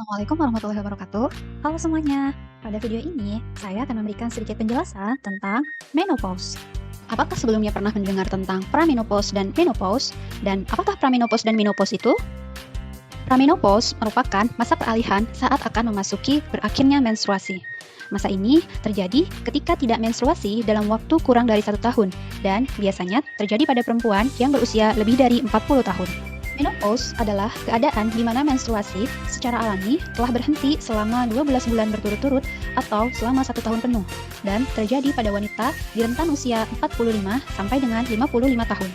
Assalamualaikum warahmatullahi wabarakatuh. Halo semuanya. Pada video ini, saya akan memberikan sedikit penjelasan tentang menopause. Apakah sebelumnya pernah mendengar tentang pramenopause dan menopause? Dan apakah pramenopause dan menopause itu? Pramenopause merupakan masa peralihan saat akan memasuki berakhirnya menstruasi. Masa ini terjadi ketika tidak menstruasi dalam waktu kurang dari 1 tahun dan biasanya terjadi pada perempuan yang berusia lebih dari 40 tahun. Menopause adalah keadaan di mana menstruasi secara alami telah berhenti selama 12 bulan berturut-turut atau selama 1 tahun penuh dan terjadi pada wanita di rentan usia 45 sampai dengan 55 tahun.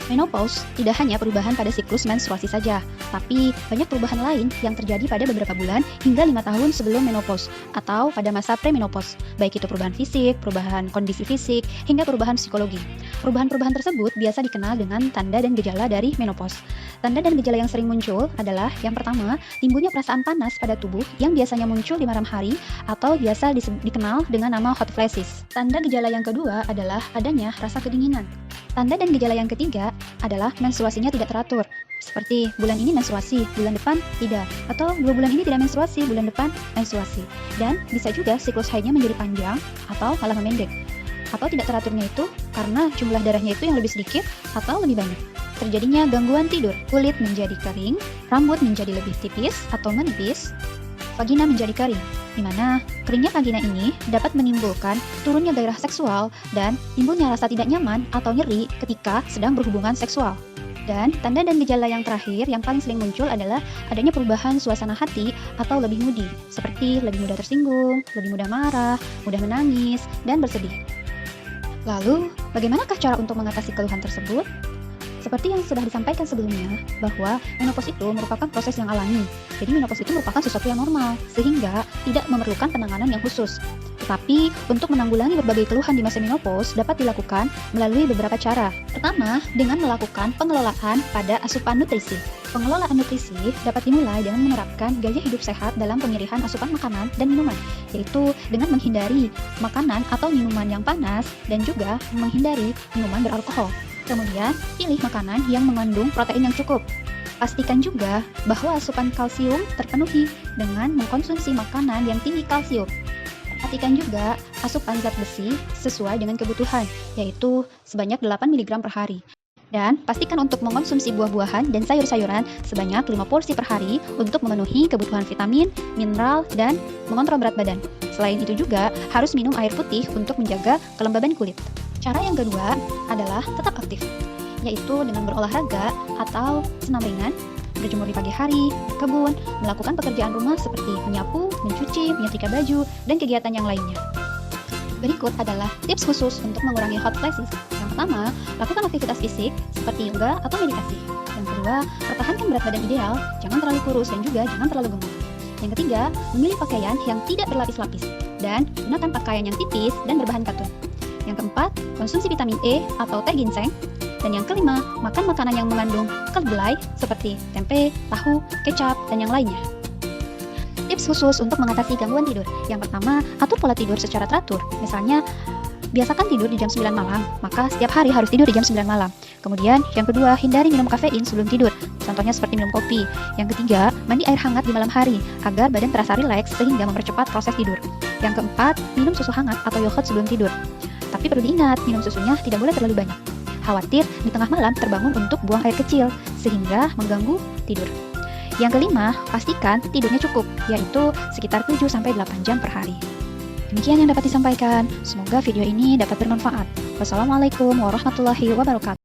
Menopause tidak hanya perubahan pada siklus menstruasi saja, tapi banyak perubahan lain yang terjadi pada beberapa bulan hingga 5 tahun sebelum menopause atau pada masa premenopause, baik itu perubahan fisik, perubahan kondisi fisik, hingga perubahan psikologi. Perubahan-perubahan tersebut biasa dikenal dengan tanda dan gejala dari menopause. Tanda dan gejala yang sering muncul adalah yang pertama, timbulnya perasaan panas pada tubuh yang biasanya muncul di malam hari atau biasa dikenal dengan nama hot flashes. Tanda gejala yang kedua adalah adanya rasa kedinginan. Tanda dan gejala yang ketiga adalah menstruasinya tidak teratur, seperti bulan ini menstruasi, bulan depan tidak, atau 2 bulan ini tidak menstruasi, bulan depan menstruasi. Dan bisa juga siklus haidnya menjadi panjang atau malah memendek. Atau tidak teraturnya itu karena jumlah darahnya itu yang lebih sedikit atau lebih banyak. Terjadinya gangguan tidur, kulit menjadi kering, rambut menjadi lebih tipis atau menipis, vagina menjadi kering, di mana keringnya vagina ini dapat menimbulkan turunnya gairah seksual dan timbulnya rasa tidak nyaman atau nyeri ketika sedang berhubungan seksual. Dan tanda dan gejala yang terakhir yang paling sering muncul adalah adanya perubahan suasana hati atau lebih moody, seperti lebih mudah tersinggung, lebih mudah marah, mudah menangis, dan bersedih. Lalu, bagaimanakah cara untuk mengatasi keluhan tersebut? Seperti yang sudah disampaikan sebelumnya, bahwa menopause itu merupakan proses yang alami. Jadi menopause itu merupakan sesuatu yang normal, sehingga tidak memerlukan penanganan yang khusus. Tetapi, untuk menanggulangi berbagai keluhan di masa menopause dapat dilakukan melalui beberapa cara. Pertama, dengan melakukan pengelolaan pada asupan nutrisi. Pengelolaan nutrisi dapat dimulai dengan menerapkan gaya hidup sehat dalam pemilihan asupan makanan dan minuman, yaitu dengan menghindari makanan atau minuman yang panas dan juga menghindari minuman beralkohol. Kemudian, pilih makanan yang mengandung protein yang cukup. Pastikan juga bahwa asupan kalsium terpenuhi dengan mengkonsumsi makanan yang tinggi kalsium. Perhatikan juga asupan zat besi sesuai dengan kebutuhan, yaitu sebanyak 8 mg per hari. Dan pastikan untuk mengkonsumsi buah-buahan dan sayur-sayuran sebanyak 5 porsi per hari untuk memenuhi kebutuhan vitamin, mineral, dan mengontrol berat badan. Selain itu juga harus minum air putih untuk menjaga kelembaban kulit. Cara yang kedua adalah tetap aktif, yaitu dengan berolahraga atau senam ringan, berjemur di pagi hari, berkebun, melakukan pekerjaan rumah seperti menyapu, mencuci, menyetrika baju, dan kegiatan yang lainnya. Berikut adalah tips khusus untuk mengurangi hot flashes. Yang pertama, lakukan aktivitas fisik seperti yoga atau meditasi. Yang kedua, pertahankan berat badan ideal, jangan terlalu kurus dan juga jangan terlalu gemuk. Yang ketiga, memilih pakaian yang tidak berlapis-lapis dan gunakan pakaian yang tipis dan berbahan katun. Yang keempat, konsumsi vitamin E atau teh ginseng. Dan yang kelima, makan makanan yang mengandung kedelai seperti tempe, tahu, kecap, dan yang lainnya. Tips khusus untuk mengatasi gangguan tidur. Yang pertama, atur pola tidur secara teratur. Misalnya, biasakan tidur di jam 9 malam, maka setiap hari harus tidur di jam 9 malam. Kemudian, yang kedua, hindari minum kafein sebelum tidur. Contohnya seperti minum kopi. Yang ketiga, mandi air hangat di malam hari agar badan terasa rileks sehingga mempercepat proses tidur. Yang keempat, minum susu hangat atau yogurt sebelum tidur. Tapi perlu diingat, minum susunya tidak boleh terlalu banyak. Khawatir di tengah malam terbangun untuk buang air kecil, sehingga mengganggu tidur. Yang kelima, pastikan tidurnya cukup, yaitu sekitar 7-8 jam per hari. Demikian yang dapat disampaikan. Semoga video ini dapat bermanfaat. Wassalamualaikum warahmatullahi wabarakatuh.